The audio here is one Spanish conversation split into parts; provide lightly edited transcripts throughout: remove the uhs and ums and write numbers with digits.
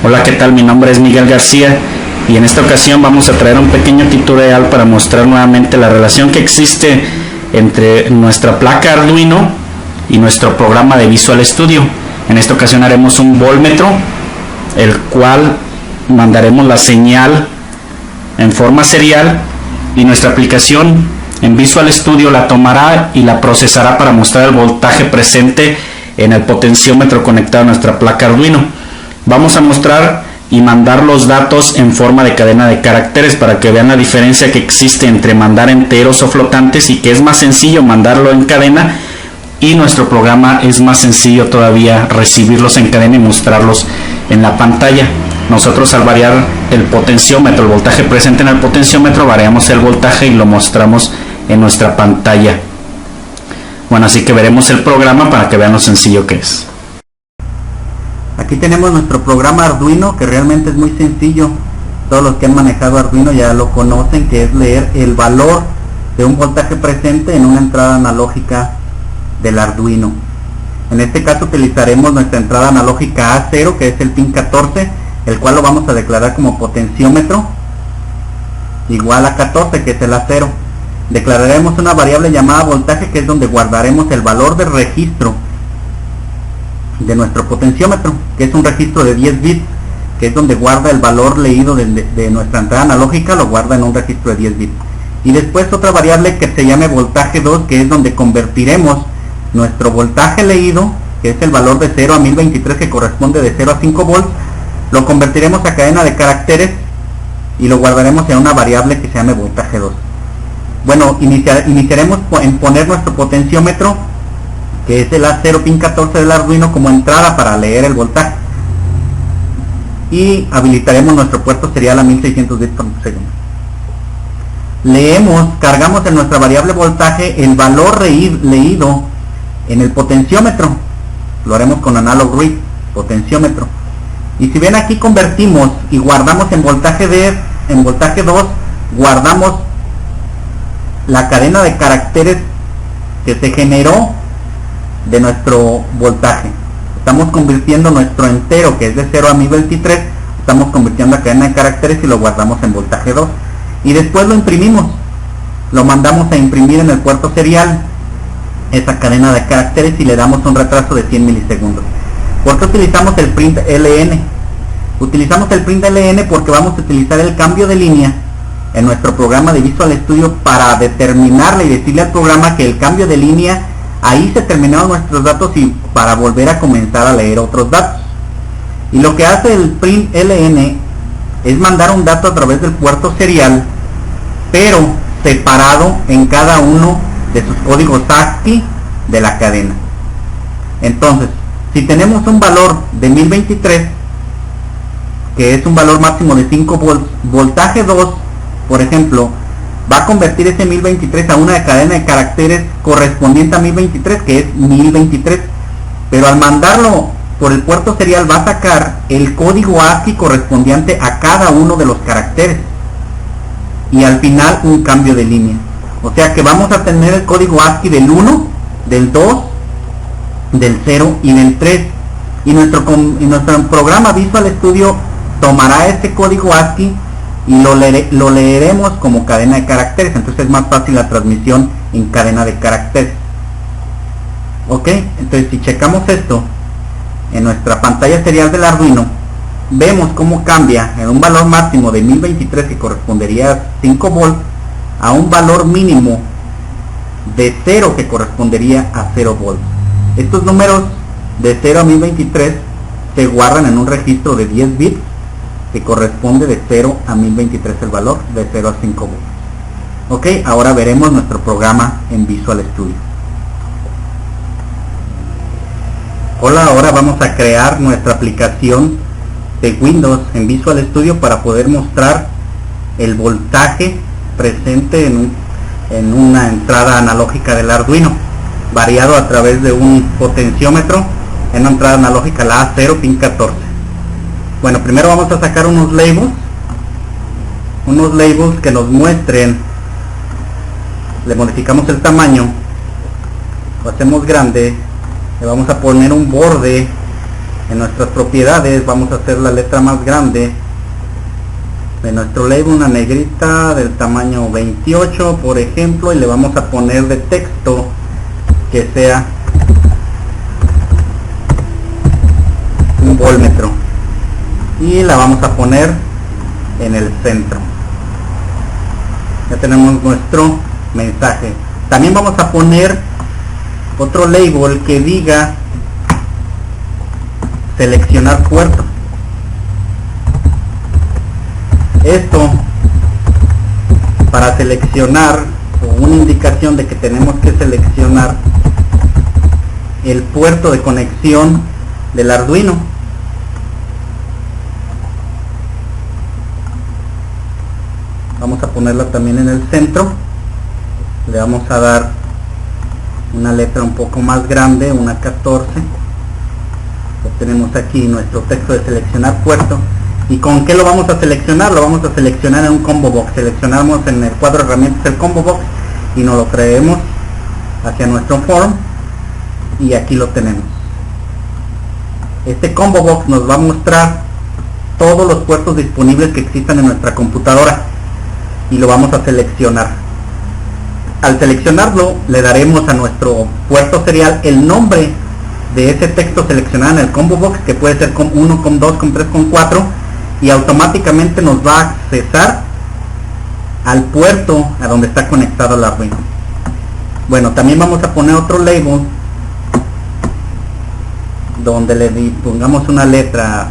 Hola, ¿qué tal? Mi nombre es Miguel García y en esta ocasión vamos a traer un pequeño tutorial para mostrar nuevamente la relación que existe entre nuestra placa Arduino y nuestro programa de Visual Studio. En esta ocasión haremos un voltmetro, el cual mandaremos la señal en forma serial y nuestra aplicación en Visual Studio la tomará y la procesará para mostrar el voltaje presente en el potenciómetro conectado a nuestra placa Arduino. Vamos a mostrar y mandar los datos en forma de cadena de caracteres para que vean la diferencia que existe entre mandar enteros o flotantes, y que es más sencillo mandarlo en cadena, y nuestro programa es más sencillo todavía recibirlos en cadena y mostrarlos en la pantalla. Nosotros, al variar el potenciómetro, el voltaje presente en el potenciómetro, variamos el voltaje y lo mostramos en nuestra pantalla. Bueno, así que veremos el programa para que vean lo sencillo que es. Aquí tenemos nuestro programa Arduino, que realmente es muy sencillo. Todos los que han manejado Arduino ya lo conocen, que es leer el valor de un voltaje presente en una entrada analógica del Arduino. En este caso utilizaremos nuestra entrada analógica A0, que es el pin 14, el cual lo vamos a declarar como potenciómetro igual a 14, que es el A0. Declararemos una variable llamada voltaje, que es donde guardaremos el valor de registro de nuestro potenciómetro, que es un registro de 10 bits, que es donde guarda el valor leído de nuestra entrada analógica, lo guarda en un registro de 10 bits. Y después otra variable que se llame voltaje 2, que es donde convertiremos nuestro voltaje leído, que es el valor de 0 a 1023, que corresponde de 0 a 5 volts, lo convertiremos a cadena de caracteres y lo guardaremos en una variable que se llame voltaje 2. Bueno, iniciaremos en poner nuestro potenciómetro, que es el A0 pin 14 del Arduino, como entrada para leer el voltaje, y habilitaremos nuestro puerto serial a 1600 bits por segundo. Cargamos en nuestra variable voltaje el valor leído en el potenciómetro, lo haremos con analog read, potenciómetro, y si ven aquí convertimos y guardamos en voltaje 2, guardamos la cadena de caracteres que se generó de nuestro voltaje. Estamos convirtiendo nuestro entero, que es de 0 a 1023, estamos convirtiendo a cadena de caracteres y lo guardamos en voltaje 2, y después lo imprimimos, lo mandamos a imprimir en el puerto serial, esa cadena de caracteres, y le damos un retraso de 100 milisegundos. ¿Por qué utilizamos el print LN? Utilizamos el print LN porque vamos a utilizar el cambio de línea en nuestro programa de Visual Studio para determinarle y decirle al programa que el cambio de línea, ahí se terminaron nuestros datos, y para volver a comenzar a leer otros datos. Y lo que hace el print LN es mandar un dato a través del puerto serial, pero separado en cada uno de sus códigos ASCII de la cadena. Entonces, si tenemos un valor de 1023, que es un valor máximo de 5 volts, voltaje 2, por ejemplo, va a convertir ese 1023 a una cadena de caracteres correspondiente a 1023, que es 1023, pero al mandarlo por el puerto serial va a sacar el código ASCII correspondiente a cada uno de los caracteres, y al final un cambio de línea. O sea que vamos a tener el código ASCII del 1, del 2, del 0 y del 3, y nuestro programa Visual Studio tomará este código ASCII y lo leeremos como cadena de caracteres. Entonces es más fácil la transmisión en cadena de caracteres. Ok, entonces si checamos esto en nuestra pantalla serial del Arduino, vemos cómo cambia en un valor máximo de 1023, que correspondería a 5 volts, a un valor mínimo de 0, que correspondería a 0 volts. Estos números de 0 a 1023 se guardan en un registro de 10 bits, que corresponde de 0 a 1023 el valor, de 0 a 5 volts. Ok, ahora veremos nuestro programa en Visual Studio. Hola, ahora vamos a crear nuestra aplicación de Windows en Visual Studio para poder mostrar el voltaje presente en una entrada analógica del Arduino, variado a través de un potenciómetro en una entrada analógica, la A0 pin 14. Bueno, primero vamos a sacar unos labels que nos muestren. Le modificamos el tamaño, lo hacemos grande, le vamos a poner un borde En nuestras propiedades vamos a hacer la letra más grande de nuestro label, una negrita del tamaño 28 por ejemplo, y le vamos a poner de texto que sea un voltmetro y la vamos a poner en el centro. Ya tenemos nuestro mensaje. También vamos a poner otro label que diga seleccionar puerto. Esto para seleccionar, o una indicación de que tenemos que seleccionar el puerto de conexión del Arduino. Vamos a ponerla también en el centro. Le vamos a dar una letra un poco más grande, una 14. Tenemos aquí nuestro texto de seleccionar puerto. ¿Y con qué lo vamos a seleccionar? Lo vamos a seleccionar en un combo box. Seleccionamos en el cuadro de herramientas el combo box y nos lo traemos hacia nuestro form y aquí lo tenemos. Este combo box nos va a mostrar todos los puertos disponibles que existan en nuestra computadora y lo vamos a seleccionar. Al seleccionarlo le daremos a nuestro puerto serial el nombre de ese texto seleccionado en el combo box, que puede ser COM1, COM2, COM3, COM4, y automáticamente nos va a accesar al puerto a donde está conectado el Arduino. Bueno, también vamos a poner otro label donde le pongamos una letra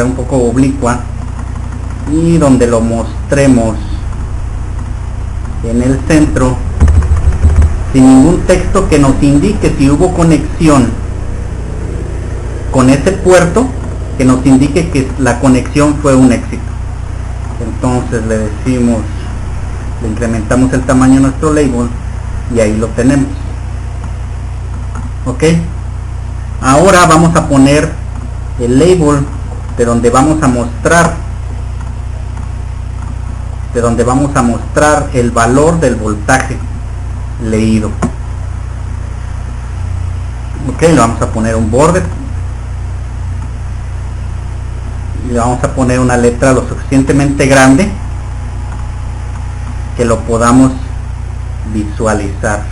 un poco oblicua y donde lo mostremos en el centro sin ningún texto que nos indique si hubo conexión con ese puerto, que nos indique que la conexión fue un éxito. Entonces le decimos, le incrementamos el tamaño de nuestro label y ahí lo tenemos. Ok, ahora vamos a poner el label de donde vamos a mostrar el valor del voltaje leído. Ok, le vamos a poner un border y le vamos a poner una letra lo suficientemente grande que lo podamos visualizar.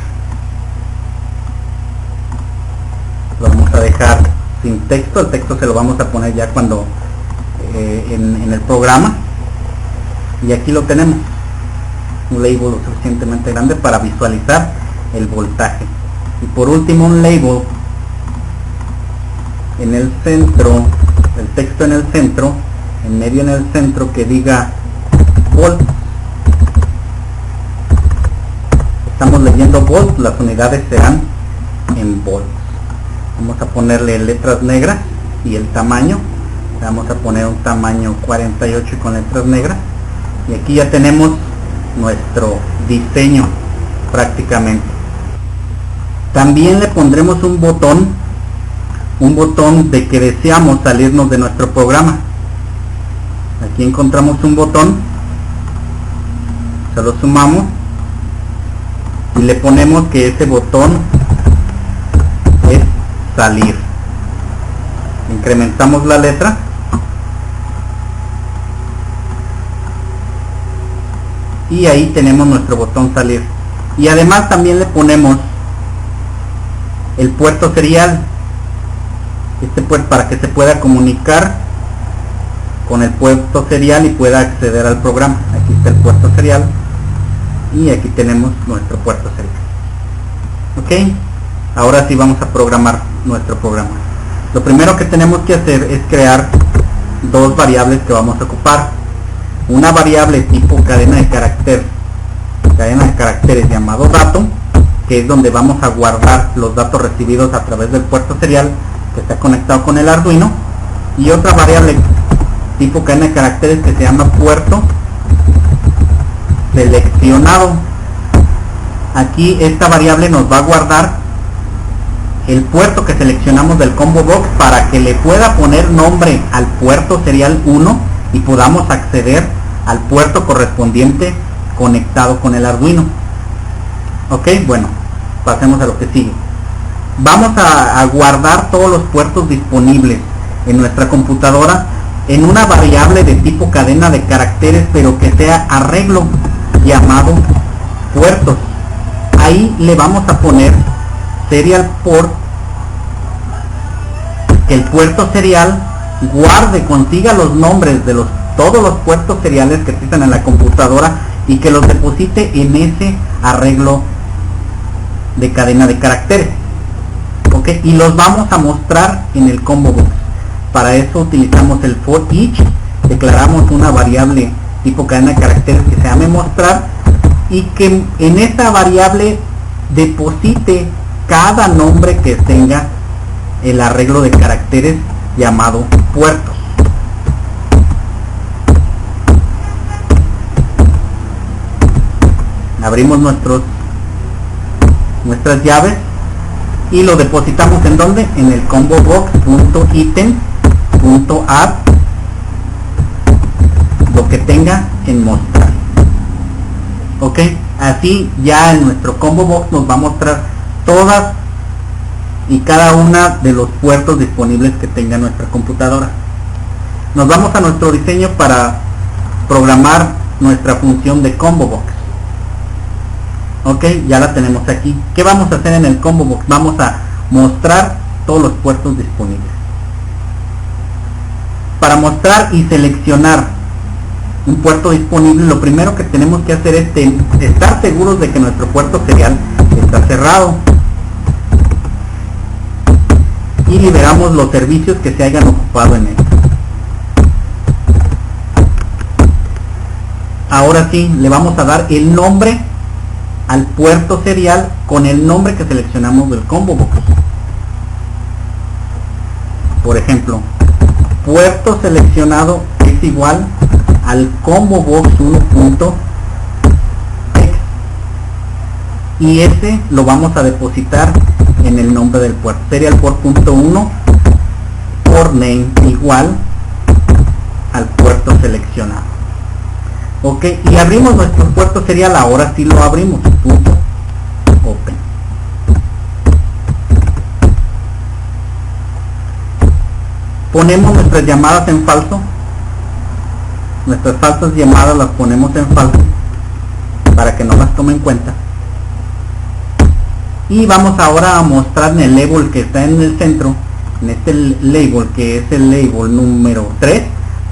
Lo vamos a dejar sin texto, el texto se lo vamos a poner ya cuando en el programa. Y aquí lo tenemos, un label lo suficientemente grande para visualizar el voltaje. Y por último un label en el centro, el texto en el centro, en medio en el centro, que diga volt. Estamos leyendo volt, las unidades serán en volts. Vamos a ponerle letras negras y el tamaño. Vamos a poner un tamaño 48 con letras negras. Y aquí ya tenemos nuestro diseño prácticamente. También le pondremos un botón de que deseamos salirnos de nuestro programa. Aquí encontramos un botón, se lo sumamos y le ponemos que ese botón es salir. Incrementamos la letra y ahí tenemos nuestro botón salir. Y además también le ponemos el puerto serial, este puerto, para que se pueda comunicar con el puerto serial y pueda acceder al programa. Aquí está el puerto serial y aquí tenemos nuestro puerto serial. Ok, ahora sí vamos a programar nuestro programa. Lo primero que tenemos que hacer es crear dos variables que vamos a ocupar. Una variable tipo cadena de caracteres llamado dato, que es donde vamos a guardar los datos recibidos a través del puerto serial que está conectado con el Arduino, y otra variable tipo cadena de caracteres que se llama puerto seleccionado. Aquí esta variable nos va a guardar el puerto que seleccionamos del combo box para que le pueda poner nombre al puerto serial 1 y podamos acceder al puerto correspondiente conectado con el Arduino. Ok, bueno, pasemos a lo que sigue. Vamos a guardar todos los puertos disponibles en nuestra computadora en una variable de tipo cadena de caracteres, pero que sea arreglo, llamado puertos. Ahí le vamos a poner serial port, que el puerto serial guarde, consiga los nombres de todos los puertos seriales que existen en la computadora y que los deposite en ese arreglo de cadena de caracteres. ¿Ok? Y los vamos a mostrar en el combo box. Para eso utilizamos el for each, declaramos una variable tipo cadena de caracteres que se llame mostrar, y que en esta variable deposite cada nombre que tenga el arreglo de caracteres llamado puertos. Abrimos nuestras llaves y lo depositamos en donde, en el combo box.item.add, lo que tenga en mostrar. Ok, así ya en nuestro combo box nos va a mostrar todas y cada una de los puertos disponibles que tenga nuestra computadora. Nos vamos a nuestro diseño para programar nuestra función de combo box. Ok, ya la tenemos aquí. ¿Qué vamos a hacer en el combo box? Vamos a mostrar todos los puertos disponibles. Para mostrar y seleccionar un puerto disponible, lo primero que tenemos que hacer es estar seguros de que nuestro puerto serial está cerrado, y liberamos los servicios que se hayan ocupado en él. Ahora sí, le vamos a dar el nombre al puerto serial con el nombre que seleccionamos del combo box. Por ejemplo, puerto seleccionado es igual al combo box 1.x, y ese lo vamos a depositar en el nombre del puerto. Serial port.1 port name igual al puerto seleccionado. Ok, y abrimos nuestro puerto serial. Ahora sí lo abrimos, punto open. Ponemos nuestras llamadas en falso. Nuestras falsas llamadas las ponemos en falso para que no las tome en cuenta. Y vamos ahora a mostrar en el label que está en el centro, en este label que es el label número 3,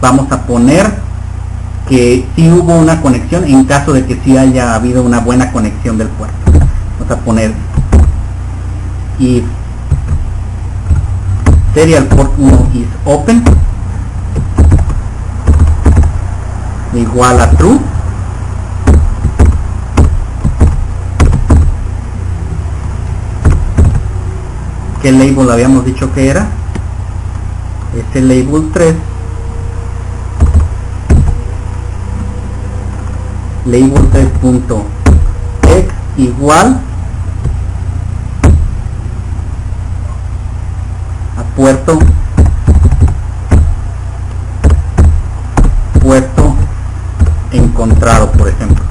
vamos a poner que sí hubo una conexión en caso de que sí haya habido una buena conexión del puerto. Vamos a poner if serial port 1 is open igual a true, ¿qué label habíamos dicho que era? Es el label 3, label 3.x igual a puerto encontrado, por ejemplo.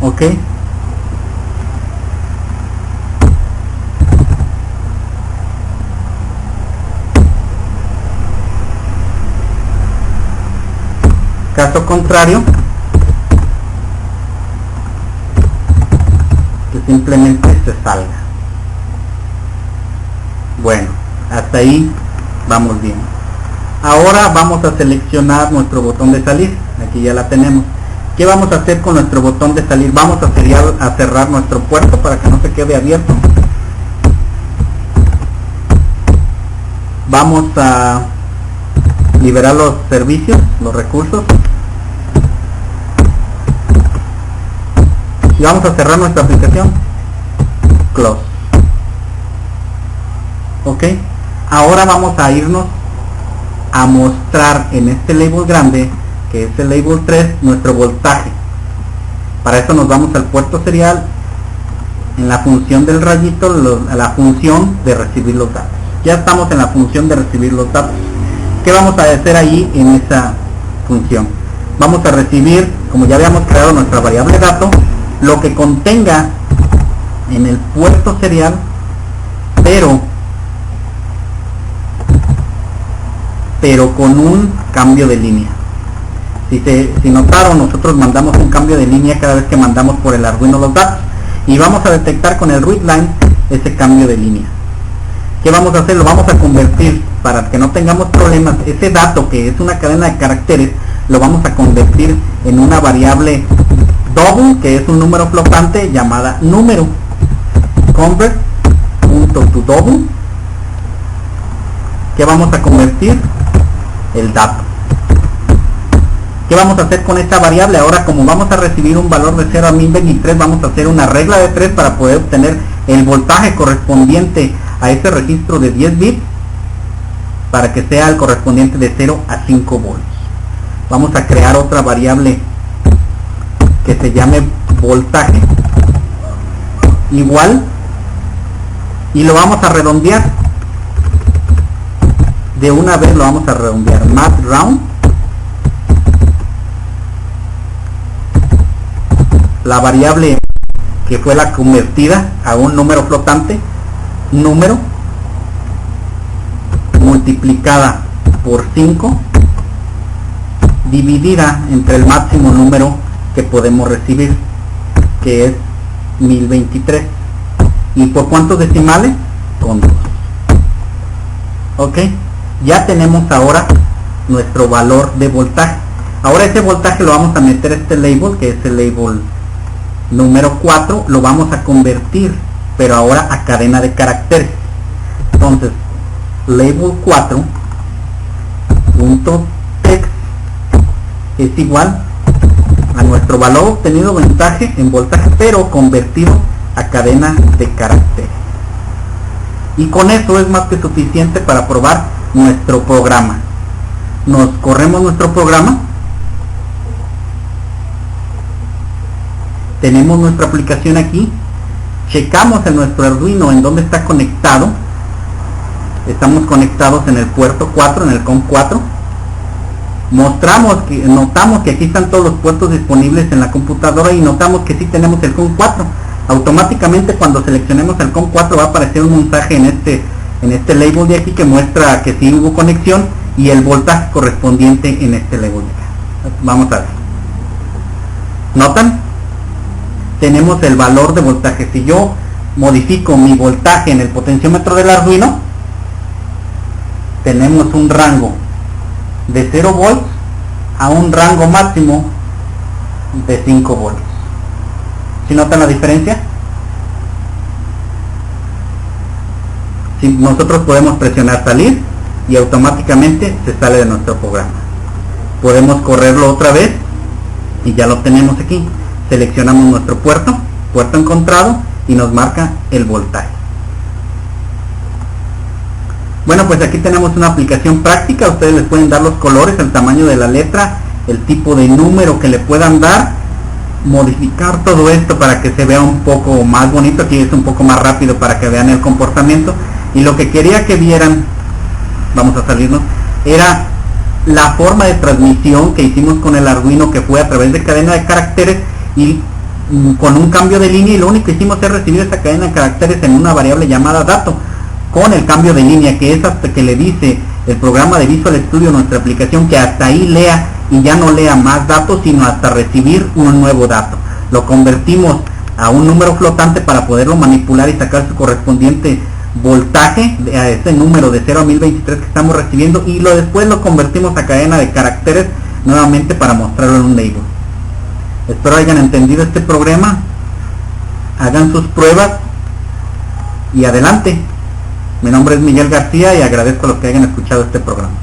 Ok, caso contrario, que simplemente se salga. Bueno, hasta ahí vamos bien. Ahora vamos a seleccionar nuestro botón de salir. Aquí ya la tenemos. ¿Qué vamos a hacer con nuestro botón de salir? Vamos a cerrar nuestro puerto para que no se quede abierto. Vamos a liberar los servicios, los recursos, y vamos a cerrar nuestra aplicación. Close. Ok, ahora vamos a irnos a mostrar en este label grande, que es el label 3, nuestro voltaje. Para eso nos vamos al puerto serial, en la función del rayito, a la función de recibir los datos. Ya estamos en la función de recibir los datos. ¿Qué vamos a hacer ahí en esa función? Vamos a recibir, como ya habíamos creado nuestra variable dato, lo que contenga en el puerto serial, pero con un cambio de línea. Si notaron, nosotros mandamos un cambio de línea cada vez que mandamos por el Arduino los datos, y vamos a detectar con el readline ese cambio de línea. ¿Qué vamos a hacer? Lo vamos a convertir, para que no tengamos problemas, ese dato que es una cadena de caracteres, lo vamos a convertir en una variable double, que es un número flotante llamada número. Convert.toDouble. ¿Qué vamos a convertir? El dato. ¿Qué vamos a hacer con esta variable? Ahora, como vamos a recibir un valor de 0 a 1023, vamos a hacer una regla de 3 para poder obtener el voltaje correspondiente a ese registro de 10 bits, para que sea el correspondiente de 0 a 5 volts. Vamos a crear otra variable que se llame voltaje igual, y lo vamos a redondear. De una vez lo vamos a redondear. Math round. La variable que fue la convertida a un número flotante, número multiplicada por 5 dividida entre el máximo número que podemos recibir, que es 1023. ¿Y por cuántos decimales? Con 2. Ok, ya tenemos ahora nuestro valor de voltaje. Ahora ese voltaje lo vamos a meter a este label, que es el label número 4, lo vamos a convertir, pero ahora a cadena de caracteres. Entonces, label 4.text es igual a nuestro valor obtenido en voltaje, pero convertido a cadena de caracteres. Y con eso es más que suficiente para probar nuestro programa. Nos corremos nuestro programa. Tenemos nuestra aplicación aquí, checamos en nuestro Arduino en dónde está conectado. Estamos conectados en el puerto 4, en el COM 4. Notamos que aquí están todos los puertos disponibles en la computadora, y notamos que sí tenemos el COM 4. Automáticamente, cuando seleccionemos el COM 4, va a aparecer un mensaje en este label de aquí que muestra que sí hubo conexión, y el voltaje correspondiente en este label de acá. Vamos a ver. ¿Notan? Tenemos el valor de voltaje. Si yo modifico mi voltaje en el potenciómetro del Arduino, tenemos un rango de 0 volts a un rango máximo de 5 volts. ¿Sí notan la diferencia? Si nosotros podemos presionar salir, y automáticamente se sale de nuestro programa. Podemos correrlo otra vez y ya lo tenemos aquí. Seleccionamos nuestro puerto encontrado, y nos marca el voltaje. Bueno, pues aquí tenemos una aplicación práctica. Ustedes les pueden dar los colores, el tamaño de la letra, el tipo de número que le puedan dar, modificar todo esto para que se vea un poco más bonito. Aquí es un poco más rápido para que vean el comportamiento. Y lo que quería que vieran, vamos a salirnos, era la forma de transmisión que hicimos con el Arduino, que fue a través de cadena de caracteres y con un cambio de línea, y lo único que hicimos es recibir esa cadena de caracteres en una variable llamada dato, con el cambio de línea, que es hasta que le dice el programa de Visual Studio, nuestra aplicación, que hasta ahí lea, y ya no lea más datos, sino hasta recibir un nuevo dato. Lo convertimos a un número flotante para poderlo manipular y sacar su correspondiente voltaje a ese número de 0 a 1023 que estamos recibiendo, y después lo convertimos a cadena de caracteres nuevamente para mostrarlo en un label. Espero hayan entendido este programa, hagan sus pruebas y adelante. Mi nombre es Miguel García y agradezco a los que hayan escuchado este programa.